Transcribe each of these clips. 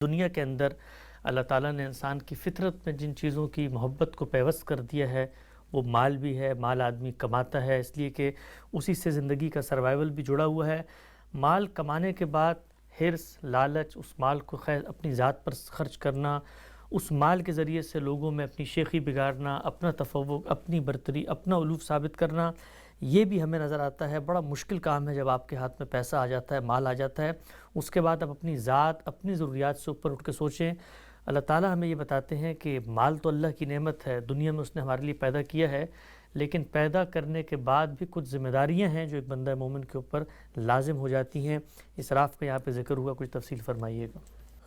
دنیا کے اندر اللہ تعالیٰ نے انسان کی فطرت میں جن چیزوں کی محبت کو پیوست کر دیا ہے وہ مال بھی ہے۔ مال آدمی کماتا ہے اس لیے کہ اسی سے زندگی کا سروائیول بھی جڑا ہوا ہے۔ مال کمانے کے بعد حرص، لالچ، اس مال کو اپنی ذات پر خرچ کرنا، اس مال کے ذریعے سے لوگوں میں اپنی شیخی بگاڑنا، اپنا تفوق، اپنی برتری، اپنا علوف ثابت کرنا، یہ بھی ہمیں نظر آتا ہے بڑا مشکل کام ہے۔ جب آپ کے ہاتھ میں پیسہ آ جاتا ہے، مال آ جاتا ہے، اس کے بعد آپ اپنی ذات، اپنی ضروریات سے اوپر اٹھ کے سوچیں۔ اللہ تعالیٰ ہمیں یہ بتاتے ہیں کہ مال تو اللہ کی نعمت ہے، دنیا میں اس نے ہمارے لیے پیدا کیا ہے، لیکن پیدا کرنے کے بعد بھی کچھ ذمہ داریاں ہیں جو ایک بندہ مومن کے اوپر لازم ہو جاتی ہیں۔ اسراف کا یہاں پہ ذکر ہوا، کچھ تفصیل فرمائیے گا۔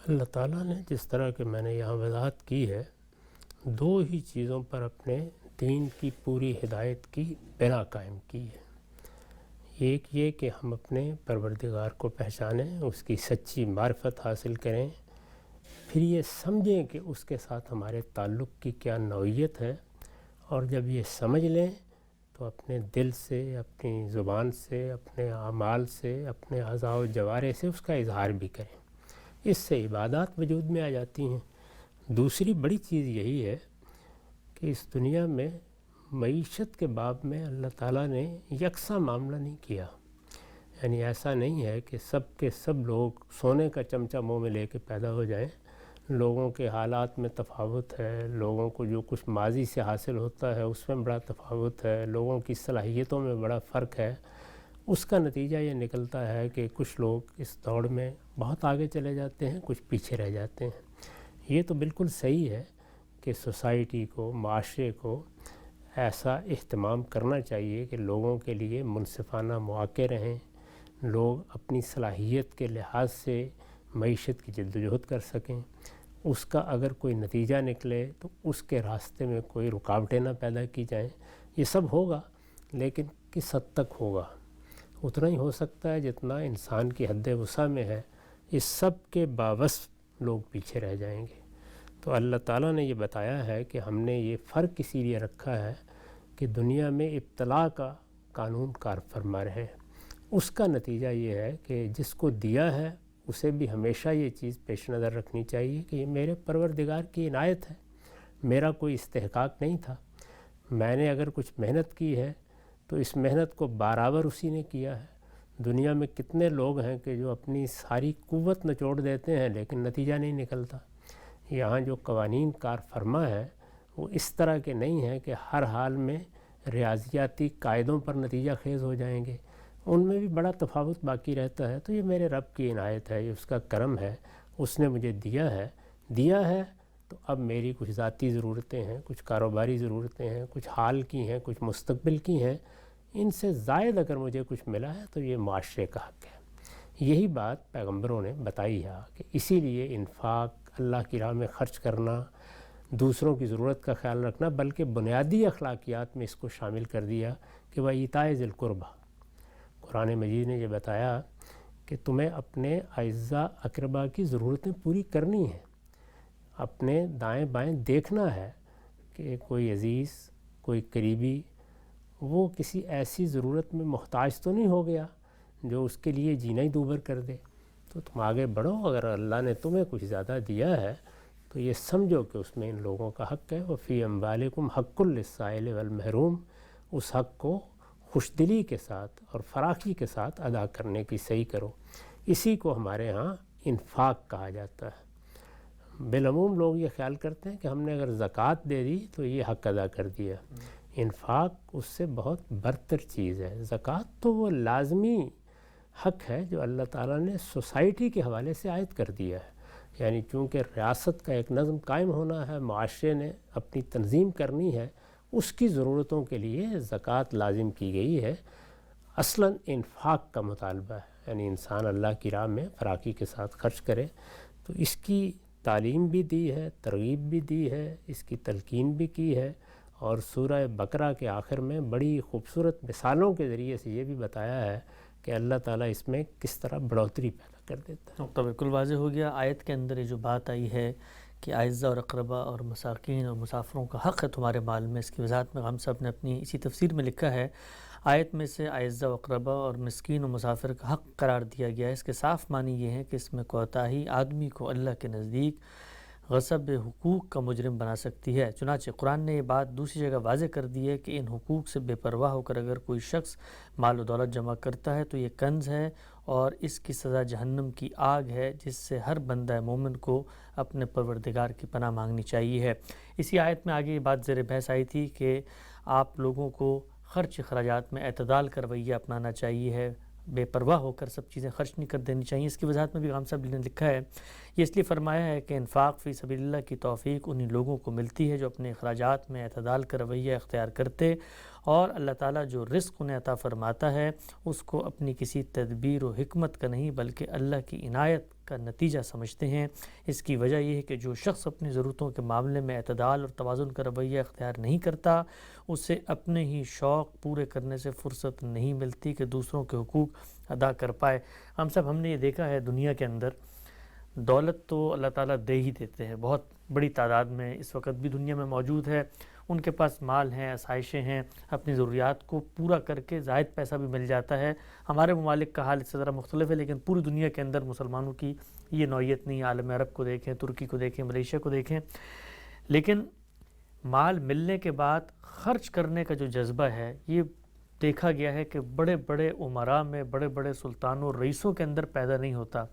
اللہ تعالیٰ نے جس طرح کہ میں نے یہاں وضاحت کی ہے، دو ہی چیزوں پر اپنے دین کی پوری ہدایت کی بنا قائم کی ہے۔ ایک یہ کہ ہم اپنے پروردگار کو پہچانیں، اس کی سچی معرفت حاصل کریں، پھر یہ سمجھیں کہ اس کے ساتھ ہمارے تعلق کی کیا نوعیت ہے، اور جب یہ سمجھ لیں تو اپنے دل سے، اپنی زبان سے، اپنے اعمال سے، اپنے اعضاء و جوارح سے اس کا اظہار بھی کریں۔ اس سے عبادات وجود میں آ جاتی ہیں۔ دوسری بڑی چیز یہی ہے کہ اس دنیا میں معیشت کے باب میں اللہ تعالیٰ نے یکساں معاملہ نہیں کیا، یعنی ایسا نہیں ہے کہ سب کے سب لوگ سونے کا چمچہ منہ میں لے کے پیدا ہو جائیں۔ لوگوں کے حالات میں تفاوت ہے، لوگوں کو جو کچھ ماضی سے حاصل ہوتا ہے اس میں بڑا تفاوت ہے، لوگوں کی صلاحیتوں میں بڑا فرق ہے۔ اس کا نتیجہ یہ نکلتا ہے کہ کچھ لوگ اس دوڑ میں بہت آگے چلے جاتے ہیں، کچھ پیچھے رہ جاتے ہیں۔ یہ تو بالکل صحیح ہے کہ سوسائٹی کو، معاشرے کو ایسا اہتمام کرنا چاہیے کہ لوگوں کے لیے منصفانہ مواقع رہیں، لوگ اپنی صلاحیت کے لحاظ سے معیشت کی جدوجہد کر سکیں۔ اس کا اگر کوئی نتیجہ نکلے تو اس کے راستے میں کوئی رکاوٹیں نہ پیدا کی جائیں۔ یہ سب ہوگا، لیکن کس حد تک ہوگا؟ اتنا ہی ہو سکتا ہے جتنا انسان کی حد وسع میں ہے۔ اس سب کے باوصف لوگ پیچھے رہ جائیں گے۔ تو اللہ تعالیٰ نے یہ بتایا ہے کہ ہم نے یہ فرق اسی لیے رکھا ہے کہ دنیا میں ابتلا کا قانون کار فرما رہے۔ اس کا نتیجہ یہ ہے کہ جس کو دیا ہے اسے بھی ہمیشہ یہ چیز پیش نظر رکھنی چاہیے کہ یہ میرے پروردگار کی عنایت ہے، میرا کوئی استحقاق نہیں تھا۔ میں نے اگر کچھ محنت کی ہے تو اس محنت کو برابر اسی نے کیا ہے۔ دنیا میں کتنے لوگ ہیں کہ جو اپنی ساری قوت نچوڑ دیتے ہیں لیکن نتیجہ نہیں نکلتا۔ یہاں جو قوانین کار فرما ہے وہ اس طرح کے نہیں ہیں کہ ہر حال میں ریاضیاتی قاعدوں پر نتیجہ خیز ہو جائیں گے، ان میں بھی بڑا تفاوت باقی رہتا ہے۔ تو یہ میرے رب کی عنایت ہے، یہ اس کا کرم ہے، اس نے مجھے دیا ہے تو اب میری کچھ ذاتی ضرورتیں ہیں، کچھ کاروباری ضرورتیں ہیں، کچھ حال کی ہیں، کچھ مستقبل کی ہیں۔ ان سے زائد اگر مجھے کچھ ملا ہے تو یہ معاشرے کا حق ہے۔ یہی بات پیغمبروں نے بتائی ہے کہ اسی لیے انفاق، اللہ کی راہ میں خرچ کرنا، دوسروں کی ضرورت کا خیال رکھنا، بلکہ بنیادی اخلاقیات میں اس کو شامل کر دیا کہ وَإِيتَاءِ ذِي الْقُرْبَىٰ۔ قرآن مجید نے یہ بتایا کہ تمہیں اپنے اعزاء اقربا کی ضرورتیں پوری کرنی ہیں، اپنے دائیں بائیں دیکھنا ہے کہ کوئی عزیز، کوئی قریبی وہ کسی ایسی ضرورت میں محتاج تو نہیں ہو گیا جو اس کے لیے جینا ہی دوبر کر دے۔ تو تم آگے بڑھو، اگر اللہ نے تمہیں کچھ زیادہ دیا ہے تو یہ سمجھو کہ اس میں ان لوگوں کا حق ہے۔ وَفِي أَمْوَالِكُمْ حَقٌّ لِلسَّائِلِ وَالْمَحْرُومِ، اس حق کو خوش دلی کے ساتھ اور فراخی کے ساتھ ادا کرنے کی صحیح کرو۔ اسی کو ہمارے ہاں انفاق کہا جاتا ہے۔ بالعموم لوگ یہ خیال کرتے ہیں کہ ہم نے اگر زکوٰۃ دے دی تو یہ حق ادا کر دیا۔ انفاق اس سے بہت برتر چیز ہے۔ زکوٰۃ تو وہ لازمی حق ہے جو اللہ تعالیٰ نے سوسائٹی کے حوالے سے عائد کر دیا ہے، یعنی چونکہ ریاست کا ایک نظم قائم ہونا ہے، معاشرے نے اپنی تنظیم کرنی ہے، اس کی ضرورتوں کے لیے زکوٰۃ لازم کی گئی ہے۔ اصلاً انفاق کا مطالبہ ہے، یعنی انسان اللہ کی راہ میں فراخی کے ساتھ خرچ کرے۔ تو اس کی تعلیم بھی دی ہے، ترغیب بھی دی ہے، اس کی تلقین بھی کی ہے، اور سورہ بقرہ کے آخر میں بڑی خوبصورت مثالوں کے ذریعے سے یہ بھی بتایا ہے کہ اللہ تعالیٰ اس میں کس طرح بڑھوتری پیدا کر دیتا ہے۔ نقطہ بالکل واضح ہو گیا۔ آیت کے اندر یہ جو بات آئی ہے کہ اعزاء اور اقربا اور مساکین اور مسافروں کا حق ہے تمہارے مال میں، اس کی وضاحت میں ہم صاحب نے اپنی اسی تفسیر میں لکھا ہے آیت میں سے اعزہ و اقربا اور مسکین و مسافر کا حق قرار دیا گیا ہے۔ اس کے صاف معنی یہ ہے کہ اس میں کوتاہی آدمی کو اللہ کے نزدیک غصب حقوق کا مجرم بنا سکتی ہے۔ چنانچہ قرآن نے یہ بات دوسری جگہ واضح کر دی ہے کہ ان حقوق سے بے پرواہ ہو کر اگر کوئی شخص مال و دولت جمع کرتا ہے تو یہ کنز ہے اور اس کی سزا جہنم کی آگ ہے، جس سے ہر بندہ مومن کو اپنے پروردگار کی پناہ مانگنی چاہیے ہے۔ اسی آیت میں آگے یہ بات زیر بحث آئی تھی کہ آپ لوگوں کو خرچ اخراجات میں اعتدال کا رویہ اپنانا چاہیے ہے، بے پرواہ ہو کر سب چیزیں خرچ نہیں کر دینی چاہیے۔ اس کی وضاحت میں بھی غام صاحب نے لکھا ہے، یہ اس لیے فرمایا ہے کہ انفاق فی سبیل اللہ کی توفیق انہی لوگوں کو ملتی ہے جو اپنے اخراجات میں اعتدال کا رویہ اختیار کرتے اور اللہ تعالیٰ جو رزق انہیں عطا فرماتا ہے اس کو اپنی کسی تدبیر و حکمت کا نہیں بلکہ اللہ کی عنایت کا نتیجہ سمجھتے ہیں۔ اس کی وجہ یہ ہے کہ جو شخص اپنی ضرورتوں کے معاملے میں اعتدال اور توازن کا رویہ اختیار نہیں کرتا، اسے اپنے ہی شوق پورے کرنے سے فرصت نہیں ملتی کہ دوسروں کے حقوق ادا کر پائے۔ ہم سب ہم نے یہ دیکھا ہے دنیا کے اندر دولت تو اللہ تعالیٰ دے ہی دیتے ہیں، بہت بڑی تعداد میں اس وقت بھی دنیا میں موجود ہے، ان کے پاس مال ہیں، آسائشیں ہیں، اپنی ضروریات کو پورا کر کے زائد پیسہ بھی مل جاتا ہے۔ ہمارے ممالک کا حال اس سے ذرا مختلف ہے، لیکن پوری دنیا کے اندر مسلمانوں کی یہ نوعیت نہیں ہے۔ عالم عرب کو دیکھیں، ترکی کو دیکھیں، ملیشیا کو دیکھیں، لیکن مال ملنے کے بعد خرچ کرنے کا جو جذبہ ہے یہ دیکھا گیا ہے کہ بڑے بڑے امراء میں، بڑے بڑے سلطانوں رئیسوں کے اندر پیدا نہیں ہوتا۔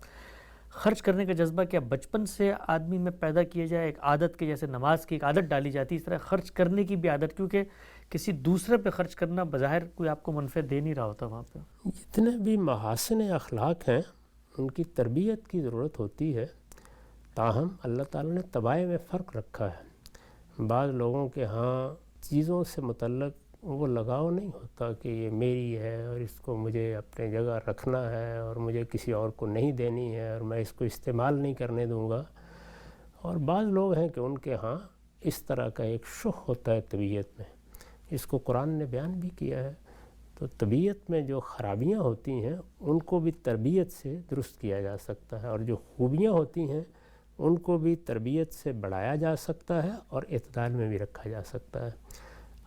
خرچ کرنے کا جذبہ کیا بچپن سے آدمی میں پیدا کیا جائے، ایک عادت کے جیسے نماز کی ایک عادت ڈالی جاتی ہے، اس طرح خرچ کرنے کی بھی عادت، کیونکہ کسی دوسرے پہ خرچ کرنا بظاہر کوئی آپ کو منفع دے نہیں رہا ہوتا وہاں پہ۔ جتنے بھی محاسن اخلاق ہیں ان کی تربیت کی ضرورت ہوتی ہے، تاہم اللہ تعالیٰ نے طبائع میں فرق رکھا ہے۔ بعض لوگوں کے ہاں چیزوں سے متعلق وہ لگاؤ نہیں ہوتا کہ یہ میری ہے اور اس کو مجھے اپنے جگہ رکھنا ہے اور مجھے کسی اور کو نہیں دینی ہے اور میں اس کو استعمال نہیں کرنے دوں گا۔ اور بعض لوگ ہیں کہ ان کے ہاں اس طرح کا ایک شح ہوتا ہے طبیعت میں، اس کو قرآن نے بیان بھی کیا ہے۔ تو طبیعت میں جو خرابیاں ہوتی ہیں ان کو بھی تربیت سے درست کیا جا سکتا ہے، اور جو خوبیاں ہوتی ہیں ان کو بھی تربیت سے بڑھایا جا سکتا ہے اور اعتدال میں بھی رکھا جا سکتا ہے۔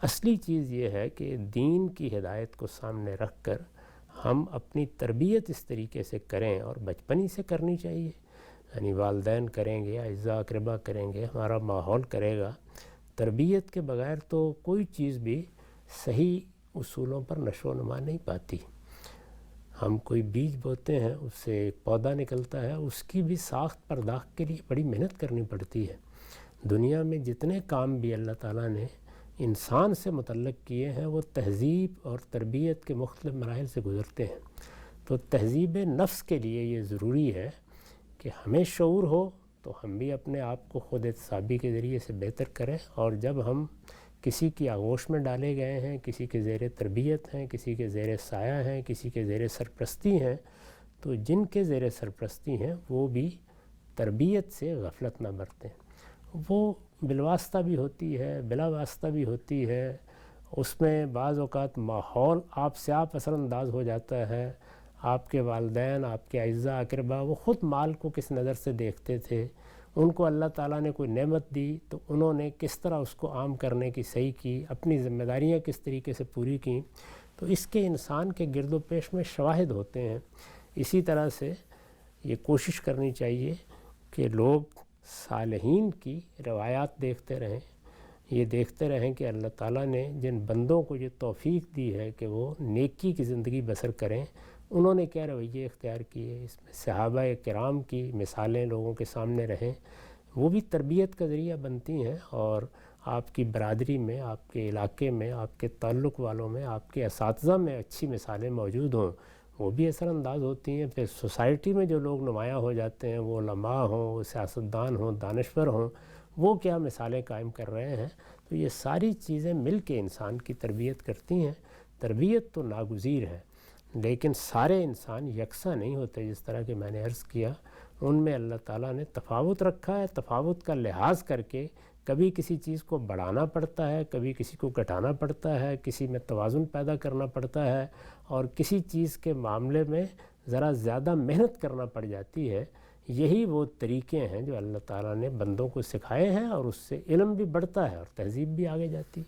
اصلی چیز یہ ہے کہ دین کی ہدایت کو سامنے رکھ کر ہم اپنی تربیت اس طریقے سے کریں، اور بچپنی سے کرنی چاہیے، یعنی والدین کریں گے، اعزاء اقربا کریں گے، ہمارا ماحول کرے گا۔ تربیت کے بغیر تو کوئی چیز بھی صحیح اصولوں پر نشو و نما نہیں پاتی۔ ہم کوئی بیج بوتے ہیں، اس سے ایک پودا نکلتا ہے، اس کی بھی ساخت پرداخت کے لیے بڑی محنت کرنی پڑتی ہے۔ دنیا میں جتنے کام بھی اللہ تعالیٰ نے انسان سے متعلق کیے ہیں وہ تہذیب اور تربیت کے مختلف مراحل سے گزرتے ہیں۔ تو تہذیب نفس کے لیے یہ ضروری ہے کہ ہمیں شعور ہو تو ہم بھی اپنے آپ کو خود احتسابی کے ذریعے سے بہتر کریں، اور جب ہم کسی کی آغوش میں ڈالے گئے ہیں، کسی کے زیر تربیت ہیں، کسی کے زیر سایہ ہیں، کسی کے زیر سرپرستی ہیں، تو جن کے زیر سرپرستی ہیں وہ بھی تربیت سے غفلت نہ برتیں۔ وہ بالواسطہ بھی ہوتی ہے، بلا واسطہ بھی ہوتی ہے، اس میں بعض اوقات ماحول آپ سے آپ اثر انداز ہو جاتا ہے۔ آپ کے والدین، آپ کے اعزاء اقربا، وہ خود مال کو کس نظر سے دیکھتے تھے، ان کو اللہ تعالیٰ نے کوئی نعمت دی تو انہوں نے کس طرح اس کو عام کرنے کی صحیح کی، اپنی ذمہ داریاں کس طریقے سے پوری کیں، تو اس کے انسان کے گرد و پیش میں شواہد ہوتے ہیں۔ اسی طرح سے یہ کوشش کرنی چاہیے کہ لوگ صالحین کی روایات دیکھتے رہیں، یہ دیکھتے رہیں کہ اللہ تعالیٰ نے جن بندوں کو یہ توفیق دی ہے کہ وہ نیکی کی زندگی بسر کریں، انہوں نے کیا رویے اختیار کیے۔ اس میں صحابہ کرام کی مثالیں لوگوں کے سامنے رہیں، وہ بھی تربیت کا ذریعہ بنتی ہیں، اور آپ کی برادری میں، آپ کے علاقے میں، آپ کے تعلق والوں میں، آپ کے اساتذہ میں اچھی مثالیں موجود ہوں، وہ بھی اثر انداز ہوتی ہیں۔ پھر سوسائٹی میں جو لوگ نمایاں ہو جاتے ہیں، وہ علماء ہوں، وہ سیاستدان ہوں، دانشور ہوں، وہ کیا مثالیں قائم کر رہے ہیں۔ تو یہ ساری چیزیں مل کے انسان کی تربیت کرتی ہیں۔ تربیت تو ناگزیر ہے، لیکن سارے انسان یکساں نہیں ہوتے، جس طرح کہ میں نے عرض کیا، ان میں اللہ تعالیٰ نے تفاوت رکھا ہے۔ تفاوت کا لحاظ کر کے کبھی کسی چیز کو بڑھانا پڑتا ہے، کبھی کسی کو گھٹانا پڑتا ہے، کسی میں توازن پیدا کرنا پڑتا ہے، اور کسی چیز کے معاملے میں ذرا زیادہ محنت کرنا پڑ جاتی ہے۔ یہی وہ طریقے ہیں جو اللہ تعالیٰ نے بندوں کو سکھائے ہیں، اور اس سے علم بھی بڑھتا ہے اور تہذیب بھی آگے جاتی ہے۔